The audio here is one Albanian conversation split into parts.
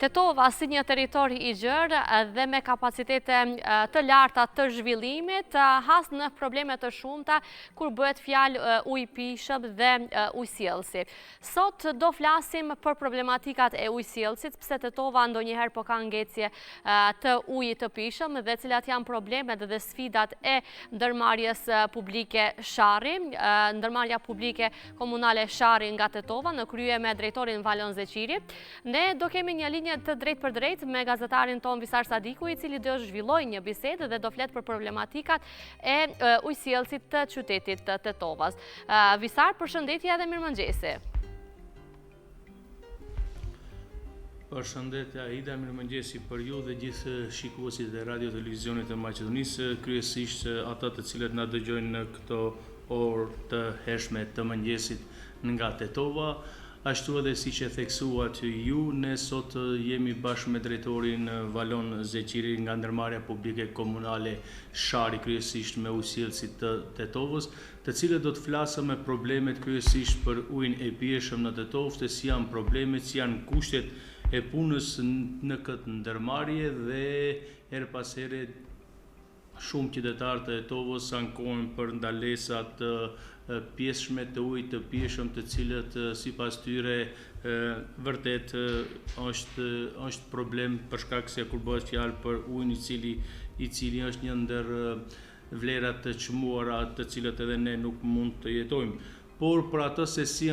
Tetova si një territor i gjerë dhe me kapacitete të larta të zhvillimit, has në probleme të shumta kur bëhet fjalë ujëpishëm dhe ujësjellsi. Sot do flasim për problematikat e ujësjellsit, pse Tetova ndonjëherë po ka ngecje të ujit të pishëm dhe cilat janë problemet dhe sfidat e ndërmarrjes publike Sharri, ndërmarrja publike komunale Sharri nga Tetova në krye me drejtorin Valon Zeqiri. Ne do kemi një linjë të drejt për drejt me gazetarin ton Visar Sadiku, i cili do zhvilloj një bisedë dhe do flet për problematikat e ujësjellsit të qytetit të Tetovas. Visar, përshëndetje dhe mirëmëngjesi. Përshëndetje Aida, mirëmëngjesi për ju dhe gjithë shikuesit e radio televizionit të Maqedonisë, kryesisht ata të cilët na dëgjojnë në këto orë të hershme të mëngjesit nga Tetova. Ashtu edhe si që theksuat ju, ne sot jemi bashkë me drejtorin Valon Zeqiri nga ndërmarrja publike komunale Sharri, kryesisht me ujësjellësit të Tetovës, të cilët do të flasëm me problemet kryesisht për ujin e pijeshëm në Tetovë, si janë problemet, si janë kushtet e punës në këtë ndërmarrje dhe her pas here shumë qytetarë të Tetovës ankohen për ndalesat të pjesshme të ujit të pijeshëm, të cilët sipas tyre vërtet është problem për shkak se kur bëhet fjalë për ujin i cili është një ndër vlerat të çmuara të cilët edhe ne nuk mund të jetojmë. Por për ato se si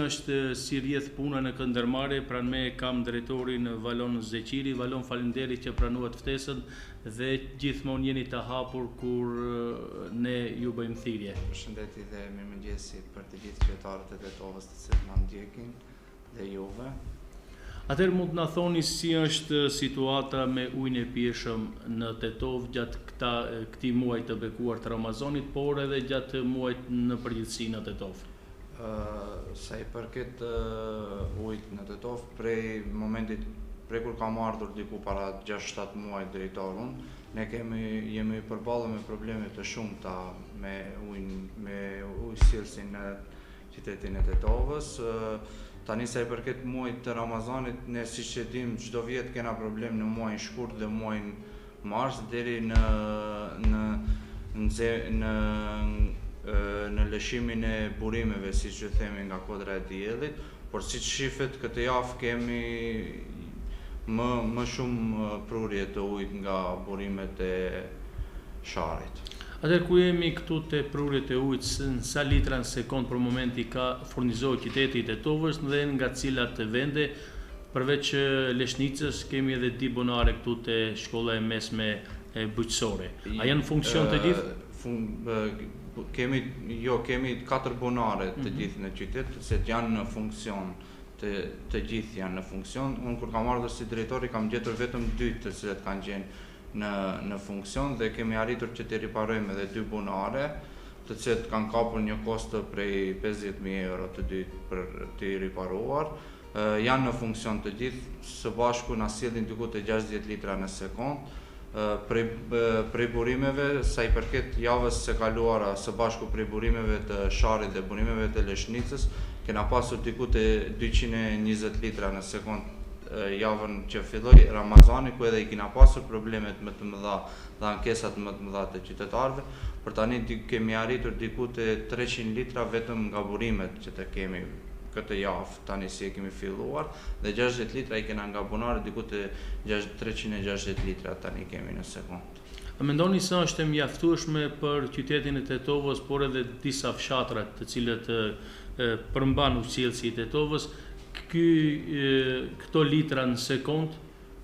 rrjedh puna në këtë ndërmarrje, pranë me kam drejtorin Valon Zeqiri. Valon, faleminderit që pranuat ftesën dhe gjithmonë jeni të hapur kur ne ju bëjmë thirrje. Përshëndetje dhe mirëmëngjesi për të gjithë qytetarët e Tetovës të cilët na ndjekin dhe juve. Atëherë mund të na thoni si është situata me ujin e pijeshëm në Tetovë gjatë këtij muaji të bekuar të Ramazanit, por edhe gjatë muajit në përgjithësi në Tetovë. Sa i përket ujit në Tetovë, prej kur kam ardhur diku para 6-7 muaj drejtorun, ne jemi përballur me probleme të shumta me ujësjellsin në qytetin e Tetovës. Tani sa i përket muajit të Ramazanit, ne siç e dim, çdo vjet kena problem në muajin shkurt dhe muajin mars deri në lëshimin e burimeve, siç e themi, nga kodra e diellit, por siç shifet këtë javë kemi më shumë prurje të ujit nga burimet e Sharrit. Atëherë ku jemi këtu te prurjet e ujit, sa litra në sekond për momenti ka furnizohet qyteti i Tetovës dhe nga cilat vende, përveç Leshnicës kemi edhe di bonare këtu te shkolla e mesme bujqësore. A janë funksion të gjithë? Kemi 4 bonare të gjithë në qytet, se janë në funksion, të gjithë janë në funksion. Unë kur kam ardhur si drejtori kam gjetur vetëm 2 të cilat kanë qenë në funksion dhe kemi arritur që të riparojmë edhe 2 bonare, të cilat kanë kapur një kosto prej 50.000 euro të dytë për të riparuar. Janë në funksion të gjithë, së bashku na sjellin diku te 60 litra në sekond. Prej burimeve, sa i përket javës së kaluara, së bashku prej burimeve të Sharrit dhe burimeve të Leshnicës, kena pasur diku te 220 litra në sekond javën që filloi Ramazani, ku edhe i kena pasur problemet më të mëdha dhe ankesat më të mëdha të qytetarëve. Për tani kemi arritur diku te 300 litra vetëm nga burimet që të kemi këtë javë, tani si e kemi filluar, dhe 60 litra i kena nga bonare, diku te 360 litra tani kemi në sekond. A mendoni se është e mjaftueshme për qytetin e Tetovës, por edhe disa fshatra të cilët përmban ujësjellsi i Tetovës, këto litra në sekond?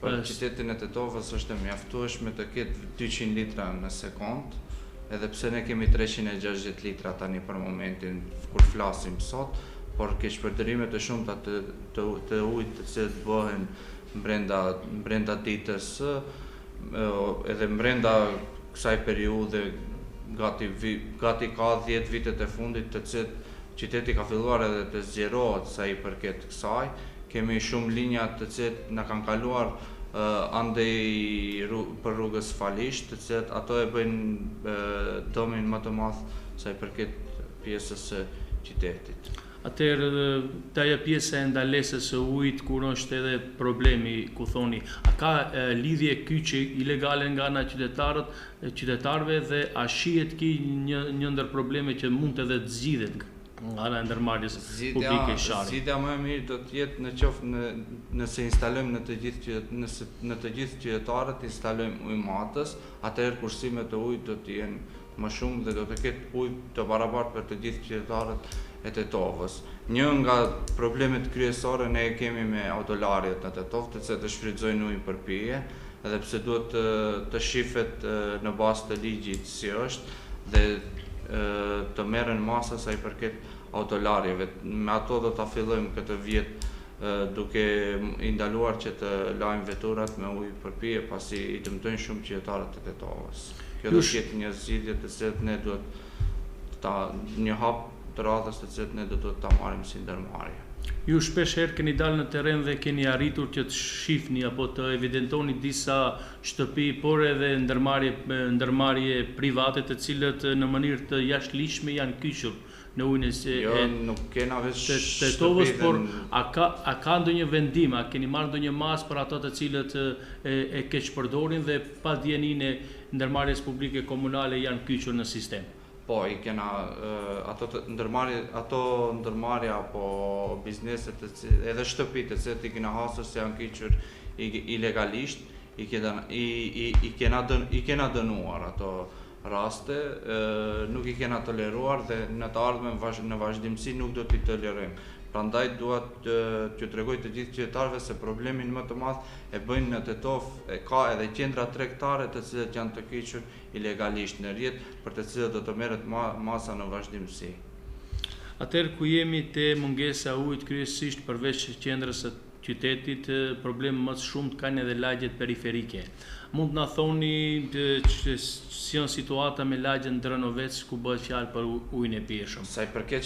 Për qytetin e Tetovës është e mjaftueshme të ketë 200 litra në sekond, edhe pse ne kemi 360 litra tani për momentin kur flasim sot, por keqpërdorim të shumta të ujit të cilët bëhen brenda ditës, edhe brenda kësaj periudhe gati ka 10 vitet e fundit të cilët qyteti ka filluar edhe të zgjerohet sa i përket kësaj. Kemi shumë linja të cilët na kanë kaluar andej për rrugës Falisht, të cilët ato e bëjnë domin më të madh sa i përket pjesës së qytetit. Atëherë taja pjesa e ndalesës së ujit kur është edhe problemi, ku thoni, a ka lidhje kyçe ilegale nga ana qytetarëve dhe a shihet ki një ndër probleme që mund edhe të zgjidhet nga ana e ndërmarrjes publike shari? Zgjidhja më e mirë do të jetë në qoftë nëse instalojmë në të gjithë qytetarët instalojmë ujmatës, atëherë kursimet e ujit do të jenë më shumë dhe do të ketë ujë të barabartë për të gjithë qytetarët e Tetovës. Një nga problemet kryesore ne e kemi me autolarjet në Tetovë, të cilët shfrytëzojnë ujin për pije, edhe pse duhet të shifet në bazë të ligjit si është dhe të merren masa sa i përket autolarjeve. Me ato do ta fillojmë këtë vit duke i ndaluar që të lajmë veturat me ujë për pije, pasi i dëmtojnë shumë qytetarët e Tetovës. Kjo do të jetë një zgjidhje të cilët ne duhet një hap të radhës të cilët ne do ta marrim si ndërmarrje. Ju shpesh herë keni dalë në terren dhe keni arritur që të shifni apo të evidentoni disa shtëpi, por edhe ndërmarrje private të cilët në mënyrë të jashtëligjshme janë kyçur në ujin e nuk kena vetë Tetovës, por a ka ndonjë vendim, a keni marrë ndonjë masë për ato të cilët e keqpërdorin dhe pa dijenin e ndërmarrjes publike komunale janë kyçur në sistem? Po, i kena ato ndërmarrje apo bizneset edhe shtëpitë të cilët i kena hasur se janë kyçur ilegalisht, i kena dënuar ato raste, nuk i kena toleruar dhe në të ardhmen në vazhdimsi nuk do t'i tolerojmë. Prandaj duhet t'ju tregoj të gjithë qytetarëve se problemin më të madh e bëjnë në Tetovë, ka edhe qendra tregtare të cilët janë të kyçur ilegalisht në rrjet, për të cilët do të merret masa në vazhdimsi. Atëherë ku jemi te mungesa e ujit kryesisht përveç qendrës së qytetit, probleme më të shumtë kanë edhe lagjet periferike. Mund na thoni si janë situata me lagjen Drënovec ku bëhet fjalë për ujin e pijshëm? Sa i përket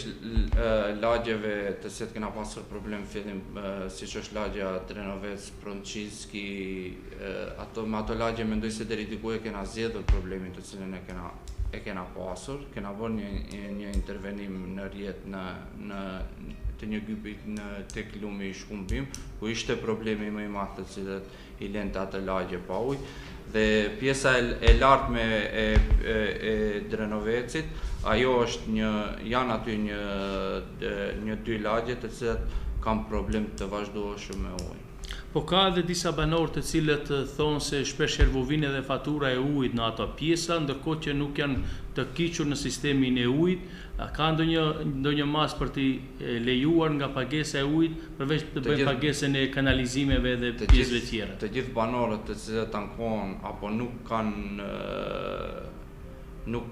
lagjeve të cilët kena pasur problem fillim, siç është lagja Drënovec, Pronçiski, me ato lagje mendoj se deri diku e kena zgjedhur problemin të cilën e kena pasur. Kena bërë një intervenim në rrjet të një gypi tek lumi i Shkumbim, ku ishte problemi më i madh të cilët i lente atë lagje pa ujë, dhe pjesa e lartme e Drenovecit, ajo është janë aty një dy lagje të cilat kanë problem të vazhdueshëm me ujë. Po ka edhe disa banorë të cilët thonë se shpeshherë vjen edhe fatura e ujit në ato pjesa, ndërkohë që nuk janë të kyçur në sistemin e ujit. A ka ndonjë masë për t'i lejuar nga pagesa e ujit, përveç të bëjnë pagesën e kanalizimeve dhe pjesëve tjera? Të gjithë banorët të cilët ankohen apo nuk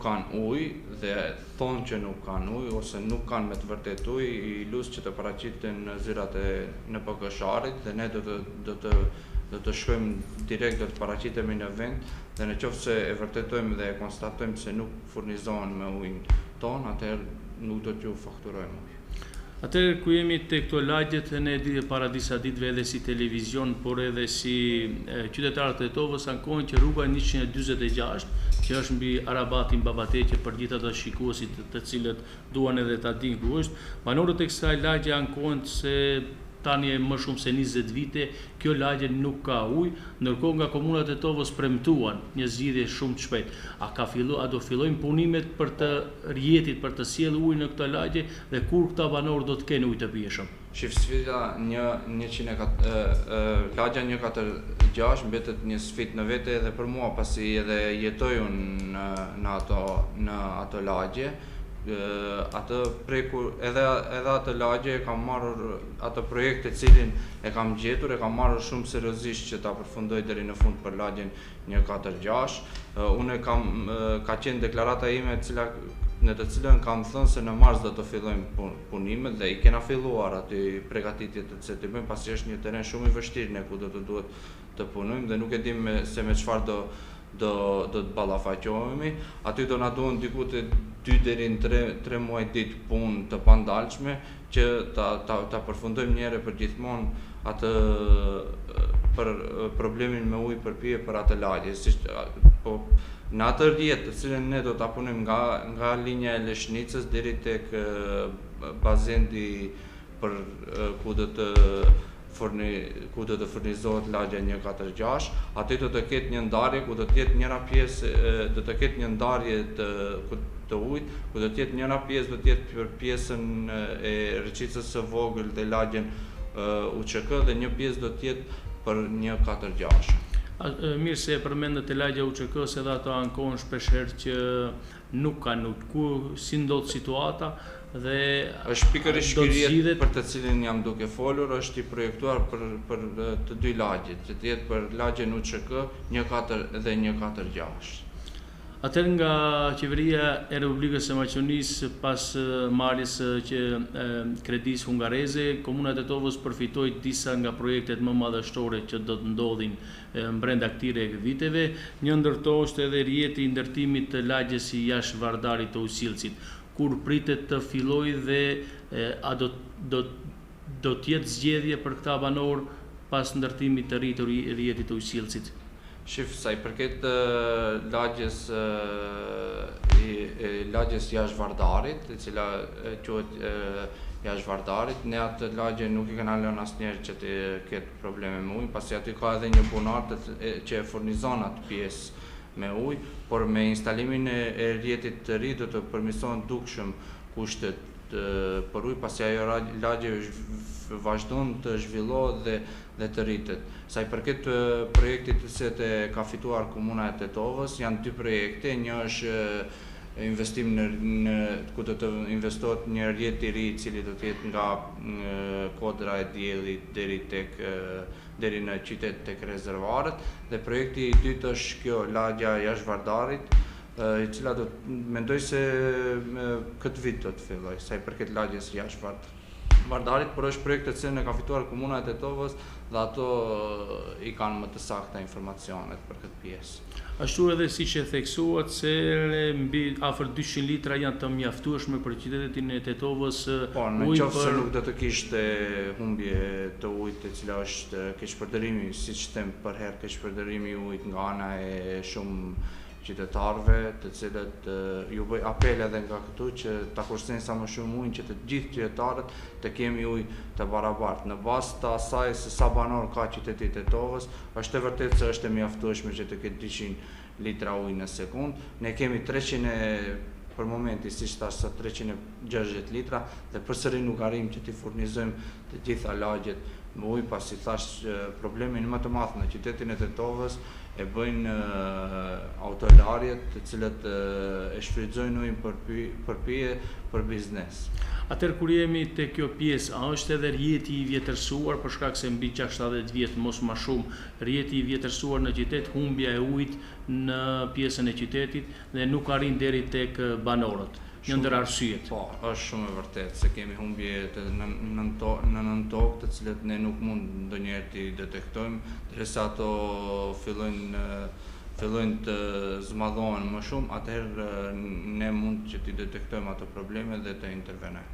kanë ujë dhe thonë që nuk kanë ujë ose nuk kanë me të vërtet ujë, i lusë që të paraqiten në zyrat e NPK-sharit dhe ne do të shkojmë direkt, do të paraqitemi në vend dhe në qoftë se e vërtetojmë dhe e konstatojmë se nuk furnizohen me ujin ton, atëherë nuk do t'ju fakturojmë ujë. Atëherë ku jemi te këto lagjet, ne para disa ditëve edhe si televizion, por edhe si qytetarët e Tetovës ankohen që rruga 146, që është mbi Arabatin Babateqe për gjithë ato shikuesit të cilët duan edhe ta dinë ku është, banorët e kësaj lagje ankohen se tani e më shumë se 20 vite kjo lagje nuk ka ujë, ndërkohë nga komuna e Tetovës premtuan një zgjidhje shumë të shpejtë. A do fillojnë punimet për të rrjetit për të sjellë ujë në këtë lagje dhe kur këta banorë do të kenë ujë të pijshëm? Shif, sfida lagja 146 mbetet një sfidë në vete edhe për mua, pasi edhe jetoj unë në ato lagje. Edhe atë lagje e kam marrë atë projekt të cilin e kam gjetur, e kam marrë shumë seriozisht që ta përfundoj deri në fund për lagjen 146. Unë ka qenë deklarata ime në të cilën kam thënë se në mars do të fillojmë punimet dhe i kena filluar aty përgatitjet të cilët i bëjmë, pasi është një terren shumë i vështirë ne ku do të duhet të punojmë dhe nuk e dim se me çfarë do të ballafaqohemi. Aty do na duhen diku të 2 deri në 3 muaj ditë punë të pandalshme që ta përfundojmë një herë për gjithmonë atë për problemin me ujë për pije për atë lagje. Po në atë rrjet të cilën ne do ta punojmë nga linja e Leshnicës deri tek bazendi për ku do të furnizohet lagja 146, aty do të ketë një ndarje ku do të jetë njëra pjesë, do të ketë një ndarje të ujit, ku do të jetë njëra pjesë do të jetë për pjesën e rrëqicës së vogël dhe lagjen UÇK dhe një pjesë do të jetë për 146. Mirë se e përmendët e lagja UÇK se dhe ato ankohen shpeshherë që nuk kanë ujë. Ku si ndodh situata dhe është pikërisht shkrirjet për të cilin jam duke folur, është i projektuar për të dy lagjet, që të jetë për lagjen UÇK 14 dhe 146. Atëherë nga qeveria e Republikës së Maqedonisë pas marrjes kredisë hungareze, komuna e Tetovës përfitoi disa nga projektet më madhështore që do të ndodhin brenda këtyre viteve. Një ndër to është edhe rjeti i ndërtimit të lagjes së jashtë vardarit të Ujësillësit, kur pritet të fillojë dhe a do të jetë zgjedhje për këta banor pas ndërtimit të rjetit të Ujësillësit. Shif, sa i përket lagjes jashtë vardarit, e cila quhet jashtë vardarit, ne atë lagje nuk i kena lënë asnjëherë që të ketë probleme me ujë, pasi aty ka edhe një punar që e furnizon atë pjesë me ujë, por me instalimin e rjetit të ri do të përmirësohen dukshëm kushtet për ujë, pasi ajo lagje vazhdon të zhvillohet dhe të rritet. Sa i përket projektit që ka fituar komuna e Tetovës, janë dy projekte, një është investim ku do të investohet një rjet i ri i cili do të jetë nga Kodra e Diellit deri në qytet tek rezervuarët, dhe projekti i dytë është kjo lagja jashtë vardarit, i cila mendoj se këtë vit do të filloj, sa i përket lagjes jashtë vardarit, por është projekt të cilën e ka fituar komuna e Tetovës dhe ato i kanë më të sakta informacionet për këtë pjesë. Ashtu edhe siç e theksuat se mbi afër 200 litra janë të mjaftueshme për qytetin e Tetovës. Po, në qoftë se nuk do të kishte humbje të ujit, e cila është keqpërdorimi, siç them për herë, keqpërdorimi i ujit nga ana e shumë qytetarëve, të cilët ju bëj apel edhe nga këtu që ta kursejnë sa më shumë ujin, që të gjithë qytetarët të kemi ujë të barabartë. Në bazë të asaj se sa banor ka qyteti i Tetovës, është e vërtetë se është e mjaftueshme që të ketë 200 litra ujë në sekundë. Ne kemi 300 për momenti, siç thash, 360 litra dhe përsëri nuk arrim që t'i furnizojmë të gjitha lagjet me ujë, pasi thash problemin më të madh në qytetin e Tetovës e bëjnë autolarjet të cilët e shfrytëzojnë ujin për pije, për biznes. Atëherë kur jemi te kjo pjesë, a është edhe rjeti i vjetërsuar për shkak se mbi 70 vjet mos më shumë, rjeti i vjetërsuar në qytet, humbja e ujit në pjesën e qytetit dhe nuk arrin deri tek banorët. Një ndër arsyet. Po, është shumë e vërtetë se kemi humbje në nën tokë, të cilët ne nuk mund ndonjëherë t'i detektojmë, derisa ato fillojnë të zmadhohen më shumë, atëherë ne mund që t'i detektojmë ato probleme dhe të intervenojmë.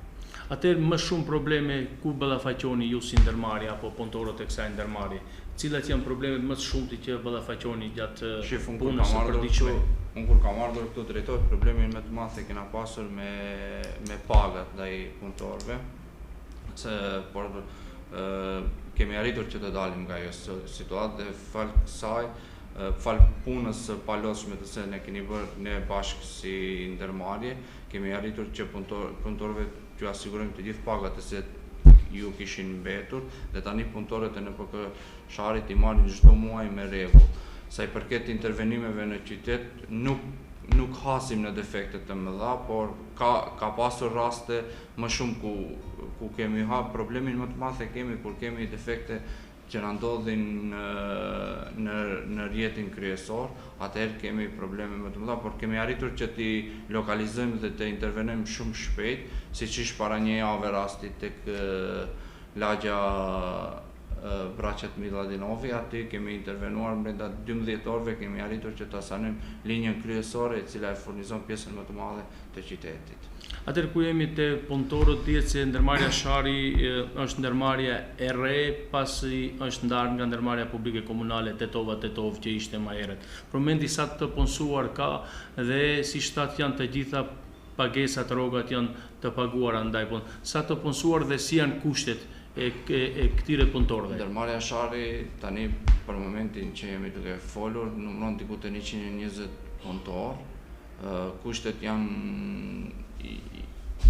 Atëherë më shumë probleme ku ballafaqoni ju si ndërmarrje apo punëtorët e kësaj ndërmarrje? Cilat janë problemet më të shumta që ballafaqoni gjatë punës së përditshme? Unë kur kam ardhur këtu drejtor, problemin më të madh e kena pasur me pagat ndaj punëtorëve, se kemi arritur që të dalim nga ajo situatë dhe fal kësaj, fal punës së palotshme të cilën e keni bërë ne bashkë si ndërmarrje, kemi arritur që punëtorëve t'ju asigurojmë të gjithë pagat të cilat ju kishin mbetur dhe tani punëtorët e NPK Sharit i marrin çdo muaj me rregull. Sa i përket intervenimeve në qytet, nuk hasim në defekte të mëdha, por ka pasur raste më shumë ku kemi problemin më të madh e kemi kur kemi defekte që na ndodhin në rjetin kryesor, atëherë kemi probleme më të mëdha, por kemi arritur që t'i lokalizojmë dhe të intervenojmë shumë shpejt, siç ishte para një jave rasti tek lagja Braçet Miladinovi, aty kemi intervenuar brenda 12 orëve, kemi arritur që ta sanojmë linjën kryesore e cila e furnizon pjesën më të madhe të qytetit. Atëherë ku jemi te punëtorët, dihet se ndërmarrja Shari është ndërmarrje e re, pasi është ndarë nga ndërmarrja publike komunale Tetova-Tetov që ishte më herët. Përmendi sa të punësuar ka dhe si shtat janë të gjitha pagesat, rrogat janë të paguara ndaj punë. Sa të punësuar dhe si janë kushtet e këtyre punëtorëve? Ndërmarrja e Shari tani për momentin që jemi duke folur numëron diku te 120 punëtorë. Kushtet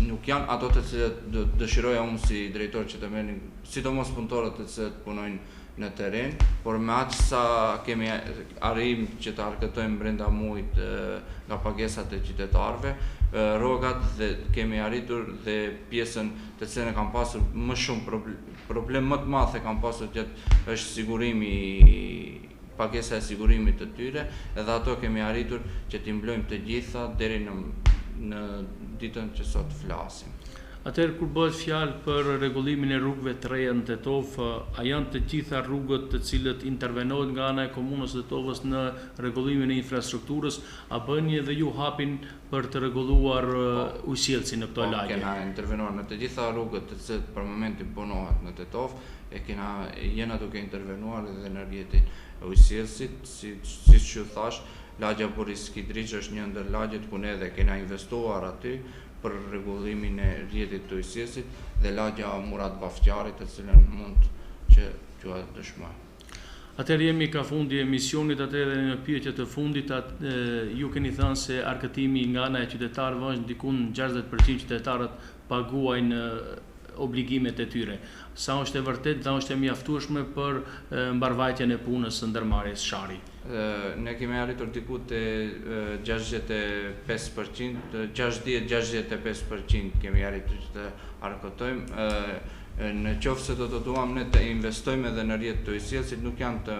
nuk janë ato të cilët dëshiroja unë si drejtor që të merrnin, sidomos punëtorët të cilët punojnë në teren, por me atë sa kemi arrim që të argëtojmë brenda muajit nga pagesat e qytetarëve, rrogat dhe kemi arritur dhe pjesën të cilën e kam pasur më shumë problem më të madh e kam pasur është sigurimi, pagesa e sigurimit të tyre, edhe ato kemi arritur që t'i mblojmë të gjitha deri në ditën që sot flasim. Atëherë kur bëhet fjalë për rregullimin e rrugëve të reja në Tetov, a janë të gjitha rrugët të cilët intervenohet nga ana e komunës së Tetovës në rregullimin e infrastrukturës, a bëni edhe ju hapin për të rregulluar ujësjellsin në këto lagje? Kena intervenuar në të gjitha rrugët të cilët për momentin punohet në Tetov, jena duke intervenuar edhe në rrjetin e ujësjellsit, siç ju thash, lagja Boris Kidriç është një ndër lagjet ku ne edhe kena investuar aty për rregullimin e rrjetit të ujësjellsit dhe lagja Murat Bafqari, të cilën mund që quhet dëshmoj. Atëherë jemi ka fundi emisionit, atëherë në pyetjet të fundit, ju keni thënë se arkëtimi nga ana e qytetarëve është diku në 60% qytetarët paguajnë obligimet e tyre. Sa është e vërtet dhe është e mjaftueshme për mbarvajtjen e punës së ndërmarrjes Shari? Ne kemi arritur diku te 65%, 60-65% kemi arritur që të arkëtojmë. Në qoftë se do të duam ne të investojmë edhe në rrjet të ujësjellsit, nuk janë të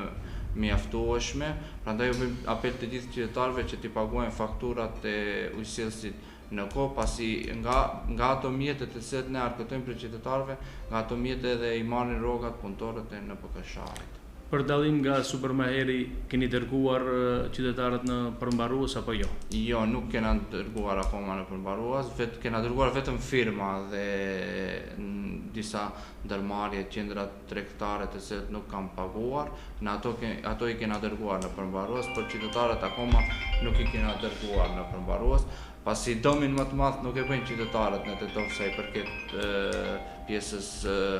mjaftueshme, prandaj u bëjmë apel të gjithë qytetarëve që t'i paguajnë fakturat e ujësjellsit në kohë, pasi nga ato mjetet të cilat ne arkëtojmë për qytetarëve, nga ato mjete edhe i marrin rrogat punëtorët e NPK-Sharit. Për dallim nga supermaheri, keni dërguar qytetarët në përmbarues apo jo? Jo, nuk kena dërguar akoma në përmbarues, kena dërguar vetëm firma dhe disa ndërmarrje, qendra tregtare të cilat nuk kanë paguar, në ato i kena dërguar në përmbarues, por qytetarët akoma nuk i kena dërguar në përmbarues, pasi domin më të madh nuk e bëjnë qytetarët në Tetov sa i përket pjesës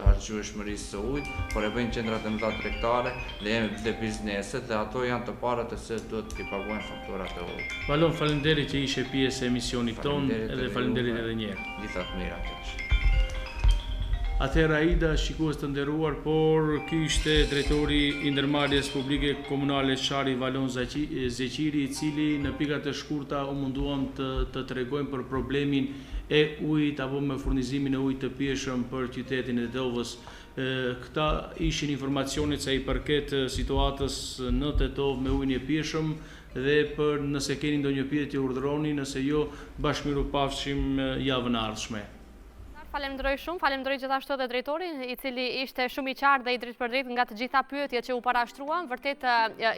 harxhueshmërisë së ujit, por e bëjnë qendrat e mëdha tregtare dhe bizneset, dhe ato janë të parat të cilët duhet t'i paguajnë fakturat e ujit. Valon, faleminderit që ishe pjesë e emisionit tonë, edhe faleminderit edhe një herë. Gjitha të mira që Atëherë Aida, shikues të nderuar, por ky ishte drejtori i ndërmarrjes publike komunale Shari Valon Zeqiri, i cili në pikat e shkurta u munduam të tregojmë për problemin e ujit apo me furnizimin e ujit të pijshëm për qytetin e Tetovës. Këta ishin informacionet sa i përket situatës në Tetov me ujin e pijshëm, dhe për nëse keni ndonjë pyetje urdhëroni, nëse jo bashkëmirupafshim javën e ardhshme. Falemderoj shumë, falemderoj gjithashtu edhe drejtorin, i cili ishte shumë i qartë dhe i drejt për drejt nga të gjitha pyetjet që u parashtruan. Vërtet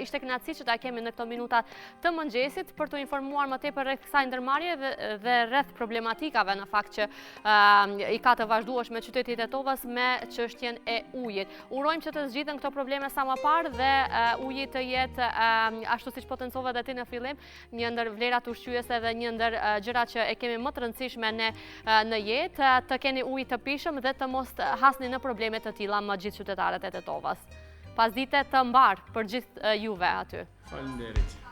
ishte kënaqësi që ta kemi në këto minuta të mëngjesit për të informuar më tepër rreth kësaj ndërmarrje dhe rreth problematikave në fakt që i ka të vazhdueshme qyteti i Tetovës me çështjen e ujit. Urojmë që të zgjidhen këto probleme sa më parë dhe uji të jetë ashtu siç potencove edhe ti në fillim, një ndër vlerat ushqyese dhe një ndër gjërat që e kemi më të rëndësishme në jetë, të keni ujë të pishëm dhe të mos hasni në probleme të tilla më gjithë qytetarët e Tetovës. Pasdite të mbar për gjithë juve aty. Faleminderit.